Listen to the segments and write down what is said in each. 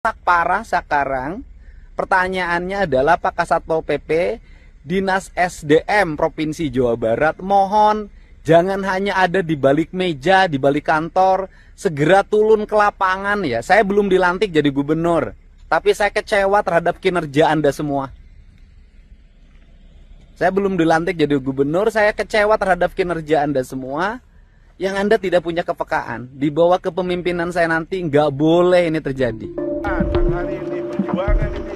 parah sekarang. Pertanyaannya adalah Pak Kasatpol PP, Dinas SDM Provinsi Jawa Barat, mohon jangan hanya ada di balik meja, di balik kantor, segera turun ke lapangan ya. Saya belum dilantik jadi gubernur, tapi saya kecewa terhadap kinerja Anda semua. Saya belum dilantik jadi gubernur, saya kecewa terhadap kinerja Anda semua. Yang Anda tidak punya kepekaan. Di bawah kepemimpinan saya nanti nggak boleh ini terjadi. Hari ini perjuangan ini.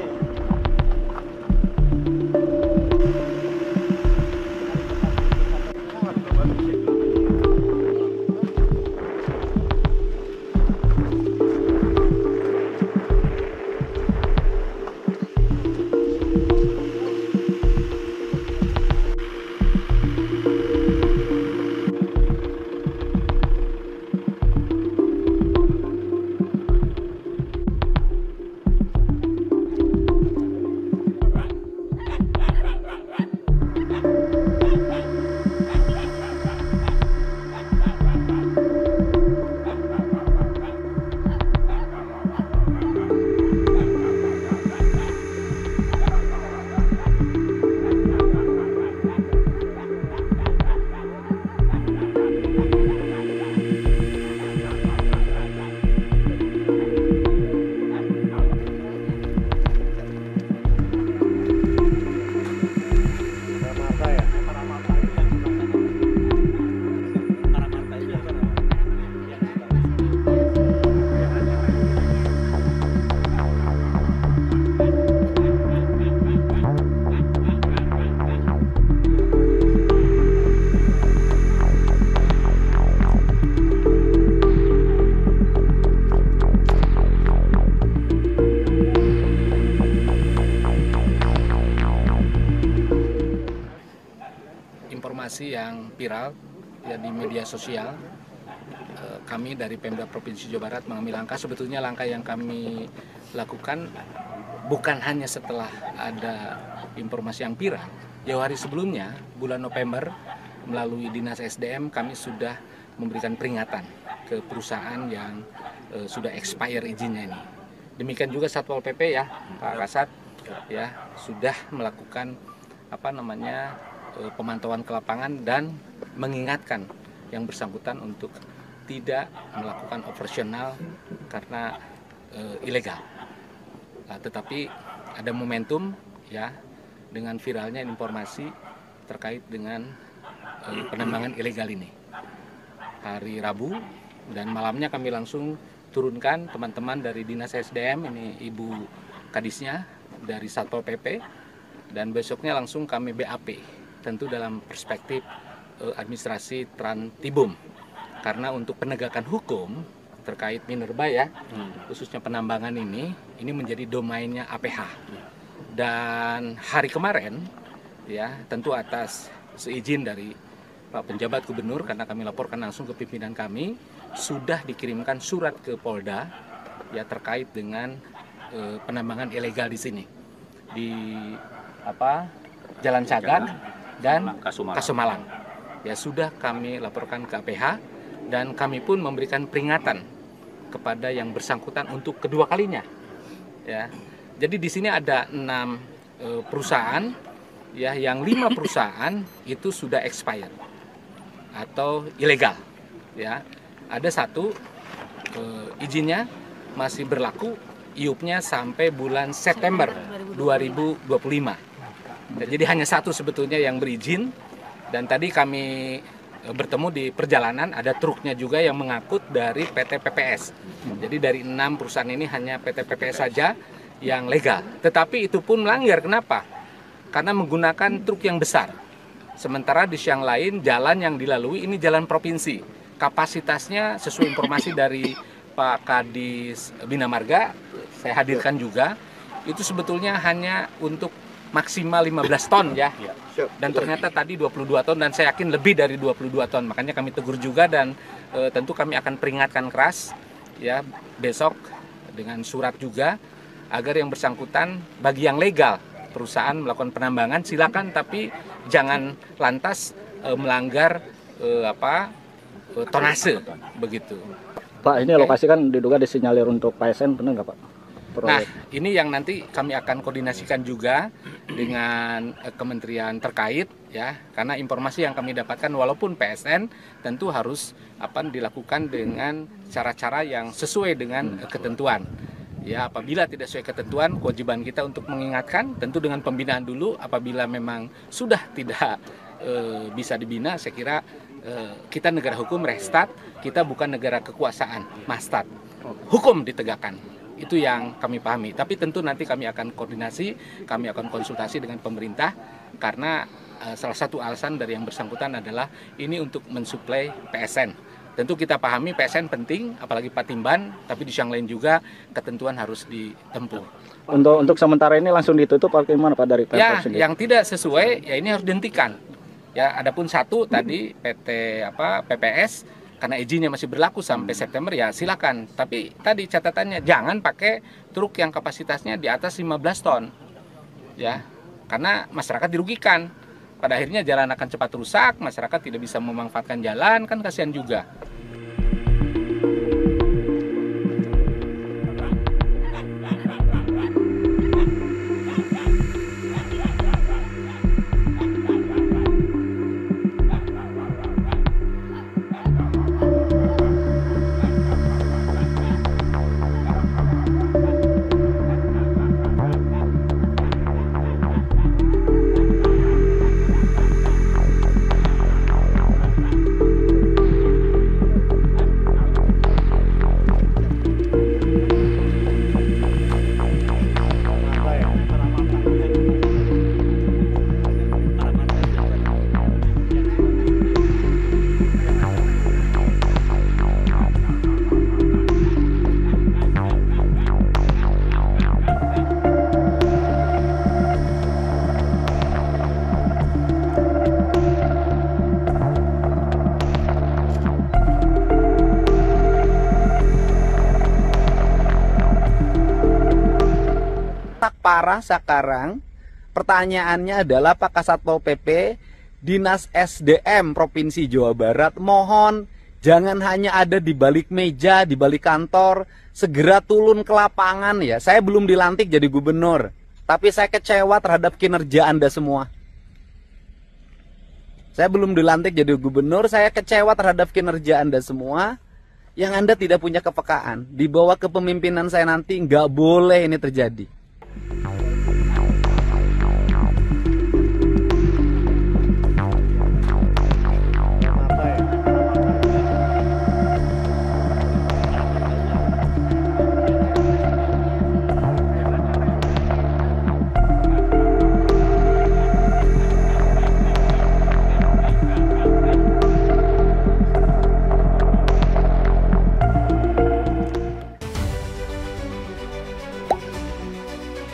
Informasi yang viral ya di media sosial, kami dari Pemda Provinsi Jawa Barat mengambil langkah. Sebetulnya langkah yang kami lakukan bukan hanya setelah ada informasi yang viral. Jauh hari sebelumnya, bulan November, melalui Dinas SDM kami sudah memberikan peringatan ke perusahaan yang sudah expire izinnya ini. Demikian juga Satpol PP ya, Pak Kasat ya sudah melakukan pemantauan ke lapangan dan mengingatkan yang bersangkutan untuk tidak melakukan operasional karena ilegal. Nah, tetapi ada momentum ya dengan viralnya informasi terkait dengan penambangan ilegal ini. Hari Rabu dan malamnya kami langsung turunkan teman-teman dari Dinas SDM, ini Ibu Kadisnya dari Satpol PP, dan besoknya langsung kami BAP. Tentu dalam perspektif administrasi Trantibum, karena untuk penegakan hukum terkait minerba ya, khususnya penambangan ini menjadi domainnya APH. Dan hari kemarin ya tentu atas seizin dari Pak Penjabat Gubernur, karena kami laporkan langsung ke pimpinan kami, sudah dikirimkan surat ke Polda ya terkait dengan penambangan ilegal di sini di Jalan Cagak dan Kasumalang. Ya sudah kami laporkan ke APH dan kami pun memberikan peringatan kepada yang bersangkutan untuk kedua kalinya. Ya. Jadi di sini ada 6 perusahaan ya, yang 5 perusahaan itu sudah expired atau ilegal. Ya. Ada 1 izinnya masih berlaku, IUP-nya sampai bulan September 2025. Jadi hanya 1 sebetulnya yang berizin, dan tadi kami bertemu di perjalanan ada truknya juga yang mengangkut dari PT PPS. Jadi dari 6 perusahaan ini hanya PT PPS saja yang legal. Tetapi itu pun melanggar. Kenapa? Karena menggunakan truk yang besar. Sementara di yang lain jalan yang dilalui ini jalan provinsi. Kapasitasnya sesuai informasi dari Pak Kadis Bina Marga, saya hadirkan juga, itu sebetulnya hanya untuk maksimal 15 ton ya. Dan ternyata tadi 22 ton dan saya yakin lebih dari 22 ton. Makanya kami tegur juga dan tentu kami akan peringatkan keras ya besok dengan surat juga agar yang bersangkutan bagi yang legal perusahaan melakukan penambangan silakan, tapi jangan lantas melanggar tonase begitu. Pak, ini lokasi kan diduga disinyalir untuk PSN, benar nggak Pak? Nah, ini yang nanti kami akan koordinasikan juga dengan kementerian terkait ya, karena informasi yang kami dapatkan walaupun PSN tentu harus dilakukan dengan cara-cara yang sesuai dengan ketentuan. Ya, apabila tidak sesuai ketentuan, kewajiban kita untuk mengingatkan, tentu dengan pembinaan dulu. Apabila memang sudah tidak bisa dibina, saya kira kita negara hukum, Restat, kita bukan negara kekuasaan, Mastat. Hukum ditegakkan. Itu yang kami pahami. Tapi tentu nanti kami akan koordinasi, kami akan konsultasi dengan pemerintah, karena salah satu alasan dari yang bersangkutan adalah ini untuk mensuplai PSN. Tentu kita pahami PSN penting, apalagi Patimban, tapi di yang lain juga ketentuan harus ditempuh. Untuk sementara ini langsung ditutup atau gimana Pak dari Pemprov sendiri? Yang tidak sesuai ya ini harus dihentikan. Ya, adapun satu tadi PT PPS karena izinnya masih berlaku sampai September ya silakan. Tapi tadi catatannya jangan pakai truk yang kapasitasnya di atas 15 ton. Ya, karena masyarakat dirugikan. Pada akhirnya jalan akan cepat rusak, masyarakat tidak bisa memanfaatkan jalan, kan kasihan juga. Parah sekarang, pertanyaannya adalah Pak Kasatpol PP, Dinas SDM Provinsi Jawa Barat, mohon jangan hanya ada di balik meja, di balik kantor, segera turun ke lapangan ya. Saya belum dilantik jadi gubernur, tapi saya kecewa terhadap kinerja Anda semua. Saya belum dilantik jadi gubernur, saya kecewa terhadap kinerja Anda semua, yang Anda tidak punya kepekaan. Di bawah kepemimpinan saya nanti nggak boleh ini terjadi.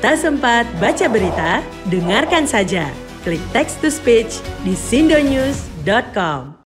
Tak sempat baca berita? Dengarkan saja. Klik text to speech di sindonews.com.